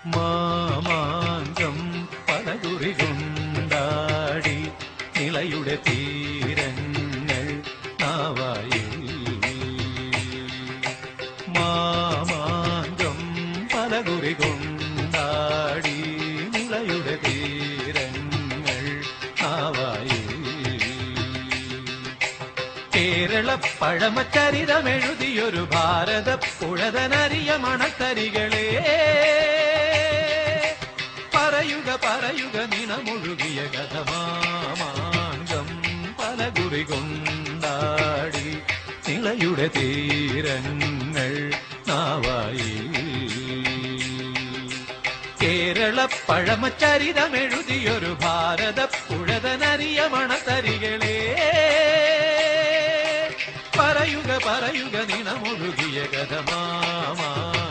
മാമാങ്കം പലകുറി കൊണ്ടാടി നിളയുടെ തീരങ്ങൾ നാവായിൽ. മാമാങ്കം പലകുറി കൊണ്ടാടി നിളയുടെ തീരങ്ങൾ നാവായിൽ. കേരള പഴമചരിതമെഴുതിയൊരു ഭാരത പുഴതനറിയ മണത്തരികളെ പറയുക പറയുക നിണമൊഴുകിയ കഥ. മാമാങ്കം പലകുറി കൊണ്ടാടി നിളയുടെ തീരങ്ങൾ നാവായി. കേരള പഴമചരിതമെഴുതിയൊരു ഭാരത പുഴതനറിയ മണത്തരികളെ പറയുക പറയുക നിണമൊഴുകിയ കഥ. മാമാ